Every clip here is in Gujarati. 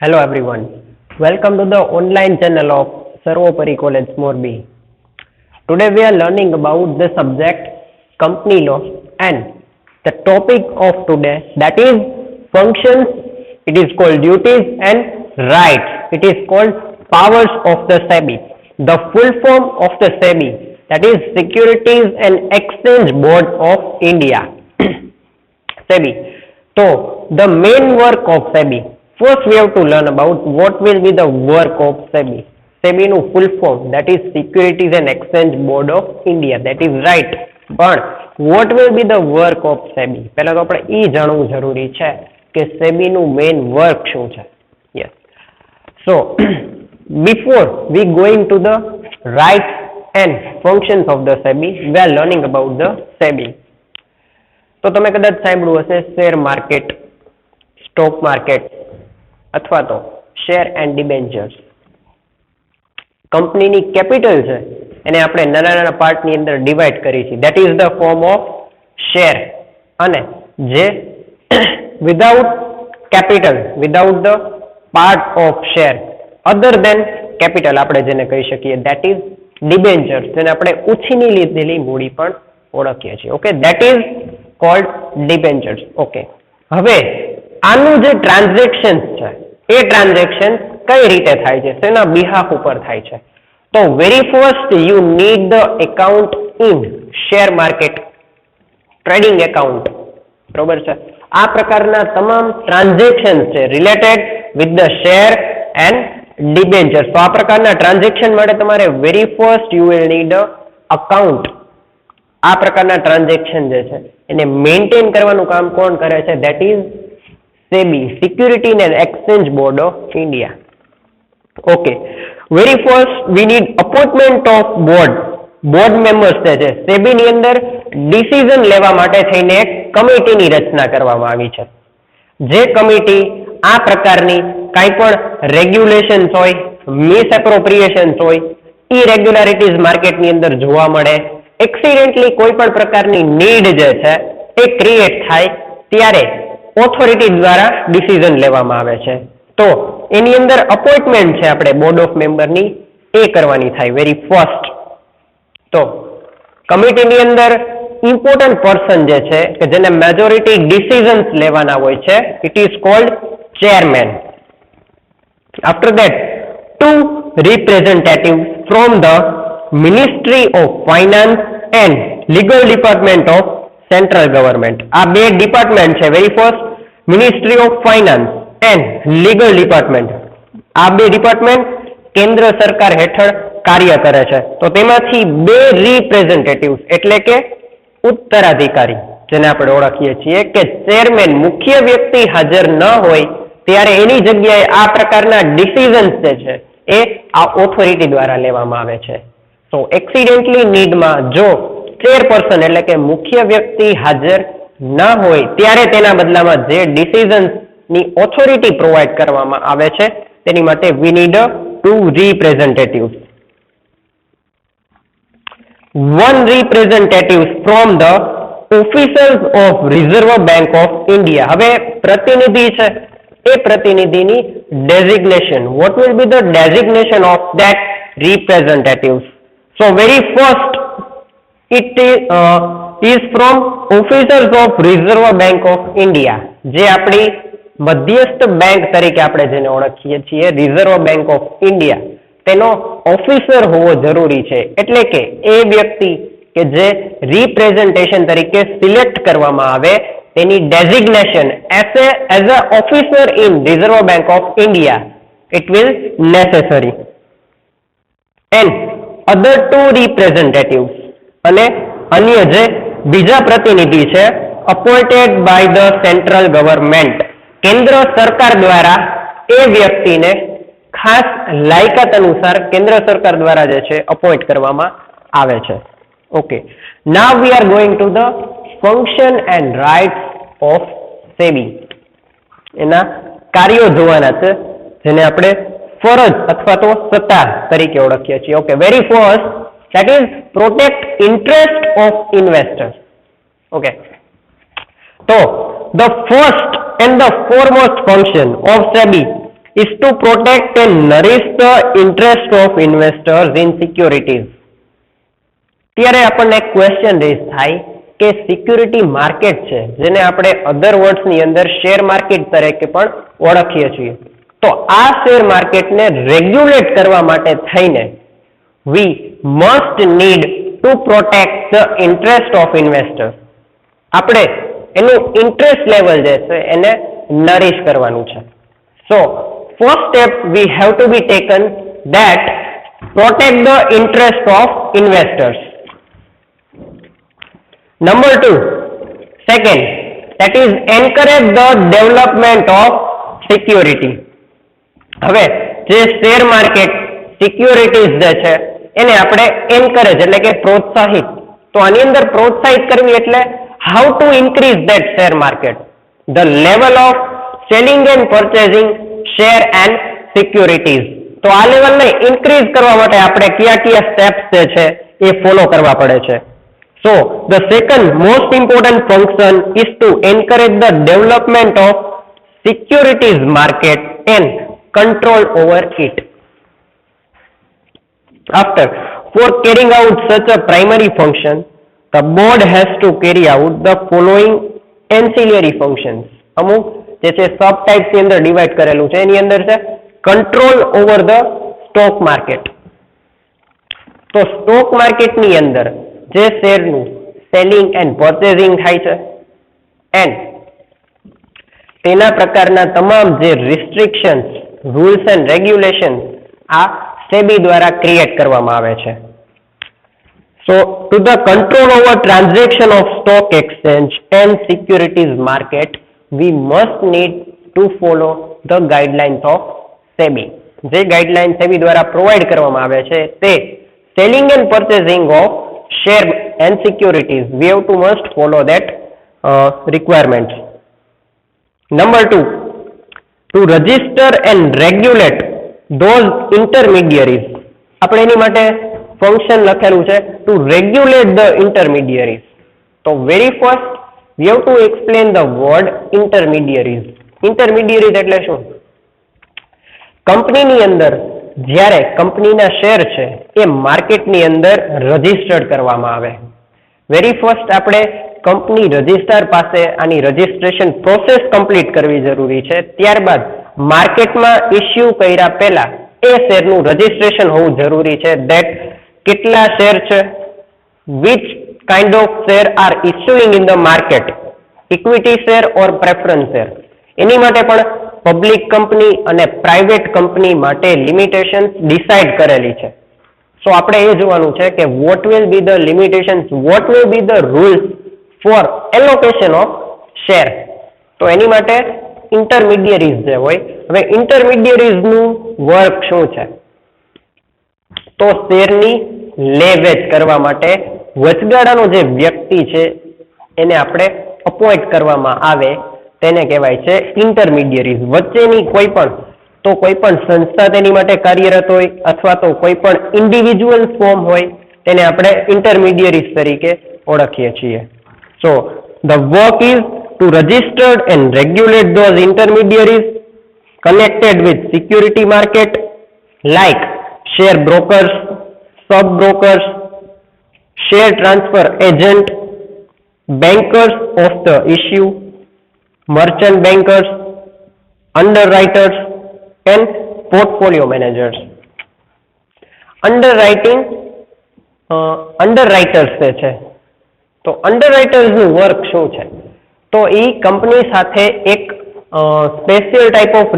Hello everyone. Welcome to the online channel of Sarvopari College Morbi. Today we are learning about the subject company law and the topic of today, that is functions, it is called duties, and rights. It is called powers of the SEBI. The full form of the SEBI, that is Securities and Exchange Board of India. SEBI. So the main work of SEBI. First, we have to learn about what will be the work of SEBI. SEBI નું full form, that is Securities and Exchange Board of India. That is right. But what will be the work of SEBI? પહેલા તો આપણે એ જાણવું જરૂરી છે કે SEBI નું main work શું છે. Yes. So before we going to the rights and functions of the SEBI, we are learning about the SEBI. તો તમે કદાચ સાંભળ્યું હશે શેર માર્કેટ, સ્ટોક માર્કેટ અથવા તો શેર એન્ડ ડિબેન્ચર્સ. કંપનીની કેપિટલ છે એને આપણે નાના નાના પાર્ટની અંદર ડિવાઈડ કરી છે. That is the form of share. અને જે without capital, without the part of share, other than capital આપણે જેને કહી શકીએ, ધેટ ઇઝ ડિબેન્ચર્સ, જેને આપણે ઉછીની લીધેલી મૂડી પણ ઓળખીએ છીએ. Okay, that is called debentures. Okay, હવે આનું જે ટ્રાન્ઝેક્શન છે એ ટ્રાન્ઝેક્શન કઈ રીતે થાય છે, તેના બિહાફ ઉપર થાય છે. તો very first you need the account in share market, trading account. બરોબર છે. આ પ્રકારના તમામ ટ્રાન્ઝેક્શન છે related with the share and debentures. તો આ પ્રકારના ટ્રાન્ઝેક્શન માટે તમારે very first you will need account. આ પ્રકારના ટ્રાન્ઝેક્શન જે છે એને મેન્ટેન કરવાનું કામ કોણ કરે છે? That is SEBI, Securities and Exchange Board of India. Okay. Very first we need appointment of board. Board members જે છે SEBI ની અંદર ડિસિઝન લેવા માટે થઈને એક કમિટીની રચના કરવામાં આવી છે. જે કમિટી આ પ્રકારની કાંઈ પણ રેગ્યુલેશન્સ હોય, મિસએપ્રોપ્રિએશન્સ હોય, ઇરેગ્યુલારિટીઝ માર્કેટની અંદર જોવા મળે, એક્સિડેન્ટલી કોઈ પણ પ્રકારની નીડ જે છે એ ક્રિએટ થાય ત્યારે ઓથોરિટી દ્વારા ડિસિઝન લેવામાં આવે છે. તો એની અંદર અપોઇન્ટમેન્ટ છે આપણે બોર્ડ ઓફ મેમ્બરની એ કરવાની થાય વેરી ફર્સ્ટ. તો કમિટીની અંદર ઇમ્પોર્ટન્ટ પર્સન જે છે કે જેને મેજોરિટી ડિસિઝન્સ લેવાના હોય છે, it is cold chairman. After that 2 representatives from the Ministry of Finance and Legal Department of central government. આ બે ડિપાર્ટમેન્ટ છે. Very first ministry of finance and legal department. આ બે ડિપાર્ટમેન્ટ કેન્દ્ર સરકાર હેઠળ કાર્ય કરે છે. તો તેમાંથી બે રિપ્રેઝેન્ટેટિવ્સ એટલે કે ઉત્તરાધિકારી, જેને આપણે ઓળખીએ છીએ કે ચેરમેન, મુખ્ય વ્યક્તિ હાજર ન હોય ત્યારે એની જગ્યાએ આ પ્રકારના ડિસિઝન્સ જે છે એ આ ઓથોરિટી દ્વારા લેવામાં આવે છે. તો એક્સિડેન્ટલી નીડમાં જો ચેરપર્સન એટલે કે મુખ્ય વ્યક્તિ હાજર ન હોય ત્યારે તેના બદલામાં જે ડિસિઝન્સની ઓથોરિટી પ્રોવાઈડ કરવામાં આવે છે તેની માટે we need 2 representatives. 1 representative from the officers of Reserve Bank of India. હવે પ્રતિનિધિ છે એ પ્રતિનિધિની designation. What will be the designation of that representatives? So very first it is from officers of Reserve Bank of India. જે આપણી મધ્યસ્થ બેંક તરીકે આપણે જેને ઓળખીએ છીએ, રિઝર્વ બેંક ઓફ ઇન્ડિયા, તેનો ઓફિસર હોવો જરૂરી છે. એટલે કે એ વ્યક્તિ કે જે રિપ્રેઝન્ટેશન તરીકે સિલેક્ટ કરવામાં આવે તેની designation as a officer in Reserve Bank of India it will necessary. And other 2 representatives અને અન્ય જે બીજા પ્રતિનિધિ છે appointed by the central government, કેન્દ્ર સરકાર દ્વારા એ વ્યક્તિને ખાસ લાયકાત અનુસાર કેન્દ્ર સરકાર દ્વારા જે છે અપોઇન્ટ કરવામાં આવે છે. Okay, now we are going to the function and rights of SEBI. એના કાર્યો જોવાના છે જેને આપણે ફરજ અથવા તો સત્તા તરીકે ઓળખીએ છીએ. Okay, very first that is protect interest of investors. Okay, so the first and the foremost function of SEBI is to protect and nourish the interest of investors in securities. ત્યારે આપણને એક ક્વેશ્ચન રેઝ થાય કે સિક્યુરિટી માર્કેટ છે જેને આપણે અધર વર્ડ્સની અંદર શેર માર્કેટ તરીકે પણ ઓળખીએ છીએ. તો આ શેર માર્કેટને રેગ્યુલેટ કરવા માટે થઈને we must need to protect the interest of investors. આપણે એનું ઇન્ટરેસ્ટ લેવલ જે છે એને નરિશ કરવાનું છે. So first step we have to be taken that protect the interest of investors. Number 2, second, that is encourage the development of security. હવે જે શેર માર્કેટ સિક્યુરિટીઝ જે છે એને આપણે એન્કરેજ એટલે કે પ્રોત્સાહિત. તો આની અંદર પ્રોત્સાહિત કરવી એટલે how to increase that share market, the level of selling and purchasing share and securities. તો આ લેવલને ઇન્ક્રીઝ કરવા માટે આપણે કયા સ્ટેપ્સ જે છે એ ફોલો કરવા પડે છે. So the second most important function is to encourage the development of securities market and control over it. After, for carrying out such a primary function, the board has to carry out the following ancillary functions. અમુક જે છે સબ ટાઇપ્સ ની અંદર ડિવાઇડ કરેલું છે. એની અંદર છે control over the stock market. તો સ્ટોક માર્કેટની અંદર જે શેરનું સેલિંગ એન્ડ પરચેઝિંગ થાય છે એન્ડ તેના પ્રકારના તમામ જે રિસ્ટ્રિક્શન્સ, રૂલ્સ એન્ડ રેગ્યુલેશન આ સેબી દ્વારા ક્રિએટ કરવામાં આવે છે. So to the control over transaction of stock exchange and securities market we must need to follow the guidelines of SEBI. જે ગાઈડલાઇન સેબી દ્વારા પ્રોવાઈડ કરવામાં આવે છે તે selling and purchasing of share and securities, we have to must follow that requirements. Number 2, to register and regulate those intermediaries. આપણે એની માટે ફંક્શન લખેલું છે to regulate the intermediaries. તો very first we have to explain the word intermediaries. Intermediaries એટલે શું? કંપનીની અંદર જ્યારે કંપનીના શેર છે એ માર્કેટની અંદર રજીસ્ટર્ડ કરવામાં આવે. વેરી ફર્સ્ટ આપણે કંપની રજિસ્ટ્રાર પાસે આની રજિસ્ટ્રેશન પ્રોસેસ કમ્પ્લીટ કરવી જરૂરી છે. ત્યારબાદ માર્કેટમાં ઇસ્યુ કર્યા પહેલા એ શેરનું રજિસ્ટ્રેશન હોવું જરૂરી છે. ધેટ કેટલા શેર છે, which kind of share are issuing in the market, equity share or preference share. એની માટે પણ પબ્લિક કંપની અને પ્રાઇવેટ કંપની માટે લિમિટેશન ડિસાઇડ કરેલી છે. સો આપણે એ જોવાનું છે કે what will be the limitations, what will be the rules for allocation of share. તો એની માટે ઇન્ટરમીડિયરીઝ જે હોય, હવે ઇન્ટરમીડિયરીઝનું વર્ક શું છે? તો શેરની લે વેચ કરવા માટે વચગાળાનો જે વ્યક્તિ છે એને આપણે અપોઇન્ટ કરવામાં આવે તેને કહેવાય છે ઇન્ટરમીડિયરીઝ. વચ્ચેની કોઈ પણ સંસ્થા તેની માટે કાર્યરત હોય અથવા તો કોઈ પણ ઇન્ડિવિજ્યુઅલ ફોર્મ હોય તેને આપણે ઇન્ટરમીડિયરીઝ તરીકે ઓળખીએ છીએ. So the work is to register and regulate those intermediaries connected with security market like share brokers, sub brokers, share transfer agent, bankers of the issue, merchant bankers, underwriters and portfolio managers. અંડરરાઇટર્સ છે. તો અંડરરાઇટર્સ નું વર્ક શું છે? તો એ કંપની સાથે એક સ્પેશિયલ ટાઈપ ઓફ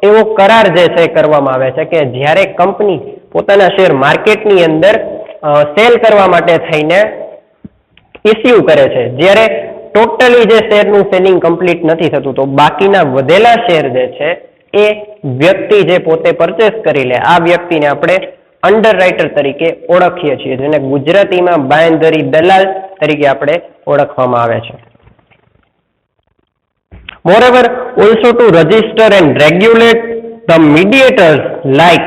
એવો કરાર જે છે કરવામાં આવે છે કે જ્યારે કંપની પોતાના શેર માર્કેટની અંદર સેલ કરવા માટે થઈને ઇસ્યુ કરે છે, જ્યારે ટોટલી જે શેરનું સેલિંગ કમ્પ્લીટ નથી થતું તો બાકીના વધેલા શેર જે છે એ વ્યક્તિ જે પોતે પરચેસ કરી લે આ વ્યક્તિને આપણે અંડરરાઇટર તરીકે ઓળખીએ છીએ, જેને ગુજરાતીમાં બાંયધરી દલાલ તરીકે આપણે ઓળખવામાં આવે છે. Moreover, also to register and regulate the mediators like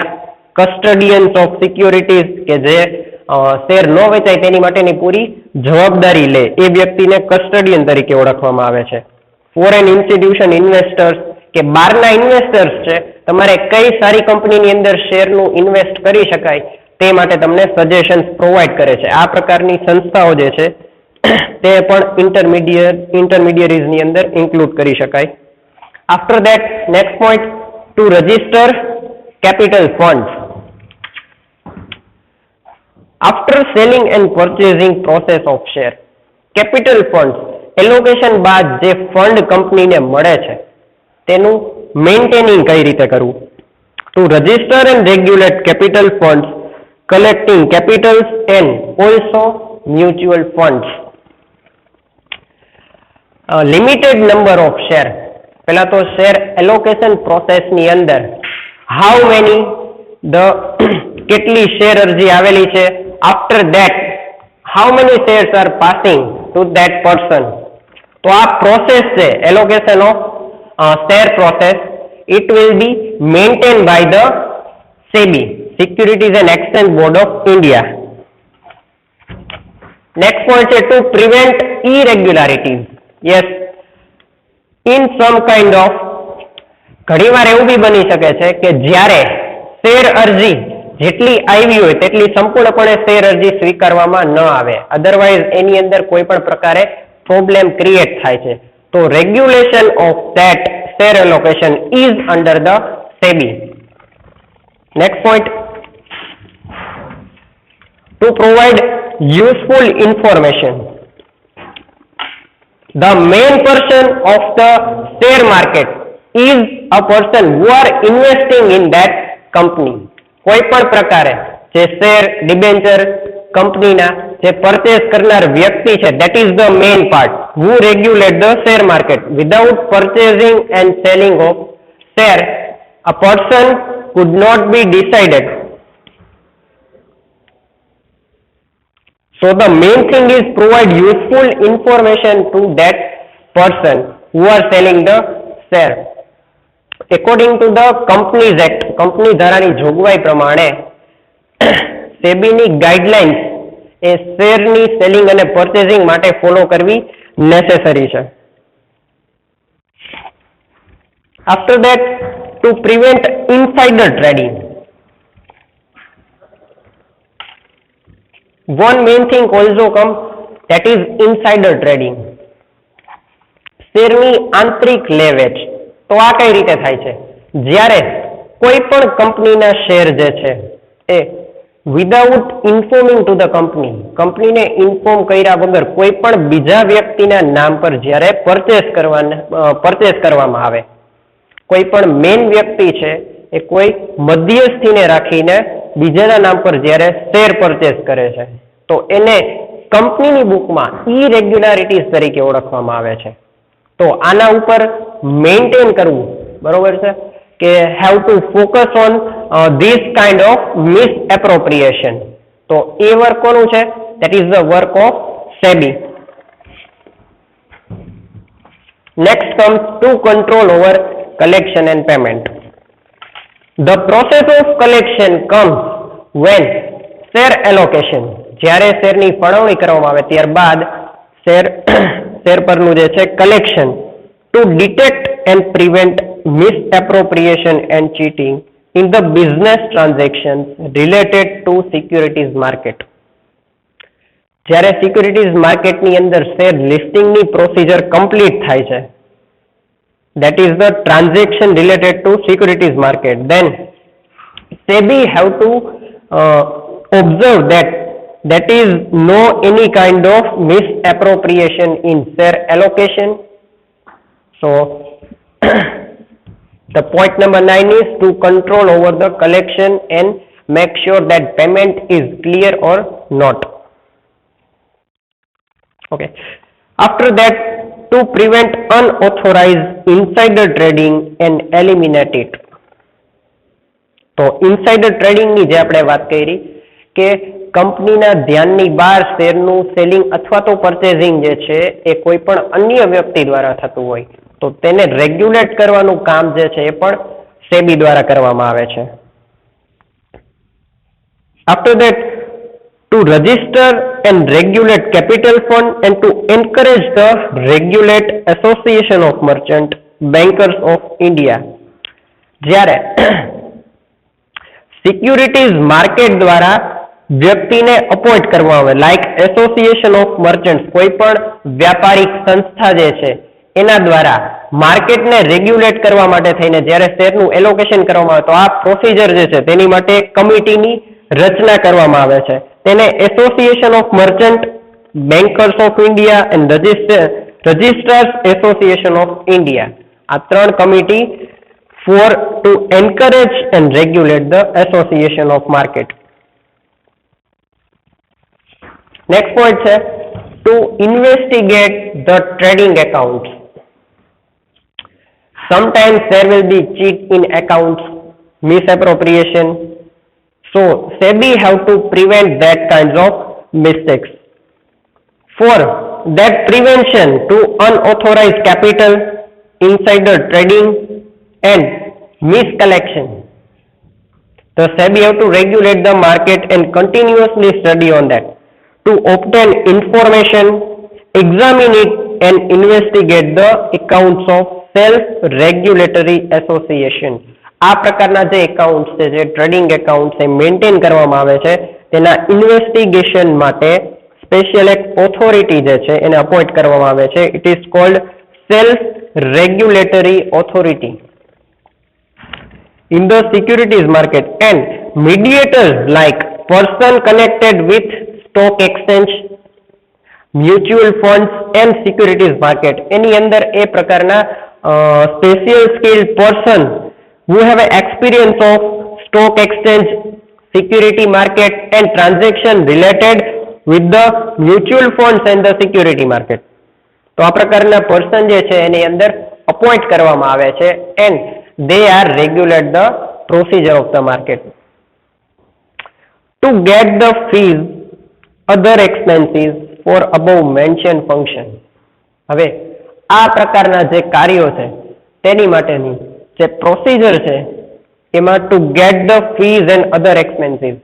custodians of securities કે જે શેર ન વેચાય તેની માટેની પૂરી જવાબદારી લે એ વ્યક્તિને કસ્ટડિયન તરીકે ઓળખવામાં આવે છે. ફોરેન ઇન્સ્ટિટ્યુશન ઇન્વેસ્ટર્સ કે બહારના ઇન્વેસ્ટર્સ છે તમારે કઈ સારી કંપનીની અંદર શેરનું ઇન્વેસ્ટ કરી શકાય તે માટે તમને સજેશન્સ પ્રોવાઈડ કરે છે. આ પ્રકારની સંસ્થાઓ જે છે તે પણ ઇન્ટરમીડિયરીઝની અંદર ઇન્ક્લુડ કરી શકાય. After that next point to register capital funds. After selling and purchasing process of share, capital fund allocation બાદ જે ફંડ કંપનીને મળે છે તેનું મેન્ટેનિંગ કઈ રીતે કરવું. To register and regulate capital funds collecting capitals and also mutual funds. Limited number of share. પહેલા તો શેર એલોકેશન પ્રોસેસની અંદર હાઉ મેની કેટલી શેર અરજી આવેલી છે. After that how many shares are passing to that person. તો આ પ્રોસેસ છે allocation of share process, it will be maintain by the SEBI, securities and exchange board of India. Next point છે to prevent irregularities. Yes, in some kind of, ઘણીવાર એવું બી બની શકે છે કે જ્યારે શેર અરજી જેટલી આવી હોય તેટલી સંપૂર્ણપણે શેર અરજી સ્વીકારવામાં ન આવે, અધરવાઇઝ એની અંદર કોઈ પણ પ્રકારે પ્રોબ્લેમ ક્રિએટ થાય છે. તો regulation of that share allocation is under the SEBI. Next point to provide useful information. The main person of the share market is a person who are investing in that company. કોઈ પણ પ્રકારે જે શેર ડિબેન્ચર કંપનીના જે પરચેસ કરનાર વ્યક્તિ છે, that is the main part who regulate the share market. Without purchasing and selling of share, a person could not be decided. So the main thing is provide useful information to that person who are selling the share. According to the Companies Act, company ધારાની જોગવાઈ પ્રમાણે સેબીની ગાઈડલાઇન્સ એ શેરની સેલિંગ અને પરચેઝિંગ માટે ફોલો કરવી નેસેસરી છે. After that two prevent insider trading. One main thing also comes, that is insider trading. શેરની આંતરિક લે વેચ. તો આ કઈ રીતે થાય છે? જ્યારે કોઈ પણ કંપનીના શેર જે છે એ વિધાઉટ ઇન્ફોર્મિંગ ટુ ધ કંપનીને ઇન્ફોર્મ કર્યા વગર કોઈ પણ બીજા વ્યક્તિના નામ પર જ્યારે પરચેસ કરવામાં આવે, કોઈ પણ મેઇન વ્યક્તિ છે એ કોઈ મધ્યસ્થીને રાખીને બીજાના નામ પર જ્યારે શેર પરચેસ કરે છે તો એને કંપનીની બુકમાં ઇરેગ્યુલારિટીઝ તરીકે ઓળખવામાં આવે છે. તો આના ઉપર મેન્ટેન કરવું બરોબર છે કે have to focus on this kind of miss appropriation. તો એ વર્ક કોનું છે? That is the work of SEBI. Next comes to control over collection and payment. The process of collection comes when share allocation, જ્યારે શેરની ફાળવણી કરવામાં આવે ત્યારબાદ શેર પરનું જે છે collection, to detect and prevent misappropriation and cheating in the business transactions related to securities market. જ્યારે સિક્યુરિટીઝ માર્કેટની અંદર શેર લિસ્ટિંગની પ્રોસિજર કમ્પ્લીટ થાય છે, that is the transaction related to securities market, then SEBI have to observe that that is no any kind of misappropriation in share allocation. So the point number 9 is to control over the collection and make sure that payment is clear or not. Okay. After that, to prevent unauthorized insider trading and eliminate it. તો ઇનસાઇડર ટ્રેડિંગની જે આપણે વાત કરી કે કંપનીના ધ્યાનની બહાર શેરનું સેલિંગ અથવા તો પરચેઝિંગ જે છે એ કોઈ પણ અન્ય વ્યક્તિ દ્વારા થતું હોય તો તેને રેગ્યુલેટ કરવાનું કામ જે છે એ પણ સેબી દ્વારા કરવામાં આવે છે. After that to register and regulate capital fund and to encourage the regulate association of merchant bankers of India. જ્યારે સિક્યુરિટીઝ માર્કેટ દ્વારા વ્યક્તિને અપોઇન્ટ કરવામાં આવે, લાઈક એસોસિએશન ઓફ મર્ચન્ટ્સ, કોઈ પણ વ્યાપારિક સંસ્થા જે છે એના દ્વારા માર્કેટને રેગ્યુલેટ કરવા માટે થઈને જ્યારે શેરનું એલોકેશન કરવામાં આવે તો આ પ્રોસિજર જે છે તેની માટે કમિટીની રચના કરવામાં આવે છે. તેને association of merchant bankers of India and registrars association of India, આ ત્રણ committee for to encourage and regulate the association of market. Next point છે to investigate the trading accounts. Sometimes there will be cheat in accounts, misappropriation. So SEBI have to prevent that kinds of mistakes. For that prevention to unauthorized capital, insider trading and miscollection, the SEBI have to regulate the market and continuously study on that. To obtain information, examine it and investigate the accounts of self regulatory association. આ પ્રકારના જે એકાઉન્ટ છે, જે ટ્રેડિંગ એકાઉન્ટ છે મેન્ટેન કરવામાં આવે છે, તેના ઇન્વેસ્ટિગેશન માટે સ્પેશિયલ એક ઓથોરિટી જે છે એને અપોઇન્ટ કરવામાં આવે છે. It is called self regulatory authority in the securities market and mediators like person connected with stock exchange, mutual funds and securities market. એની અંદર એ પ્રકારના special skilled person who have an experience of stock exchange, security market and transaction related with the mutual funds and the security market. તો આ પ્રકારના પર્સન જે છે એની અંદર અપોઇન્ટ કરવામાં આવે છે and they are regulate the procedure of the market. To get the fees, other expenses for above mentioned function. હવે આ પ્રકારના જે કાર્યો છે તેની માટેની જે પ્રોસિજર છે એમાં to get the fees and other expenses,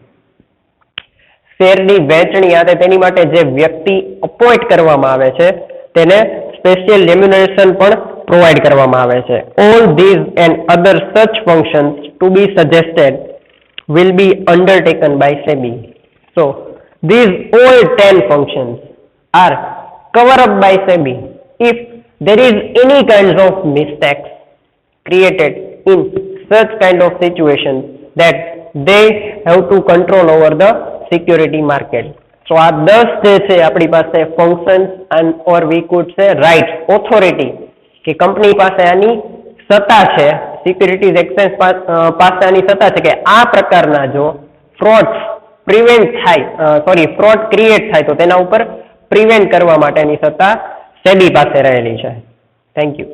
શેરની વહેંચણી આવે તેની માટે જે વ્યક્તિ અપોઇન્ટ કરવામાં આવે છે તેને સ્પેશિયલ રેમ્યુનરેશન પણ પ્રોવાઈડ કરવામાં આવે છે. All these and other such functions to be suggested will be undertaken by SEBI. So these all 10 functions are covered up by SEBI. If there is any kinds of mistakes created in such kind of situations that they have to control over the security market. So આ 10 જે છે આપણી પાસે functions and or we could say rights, authority કે કંપની પાસે આની સત્તા છે, સિક્યુરિટીઝ એક્સચેન્જ પાસે આની સત્તા છે કે આ પ્રકારના જો ફ્રોડ ક્રિએટ થાય તો તેના ઉપર પ્રિવેન્ટ કરવા માટેની સત્તા SEBI પાસે રહેલી છે. Thank you.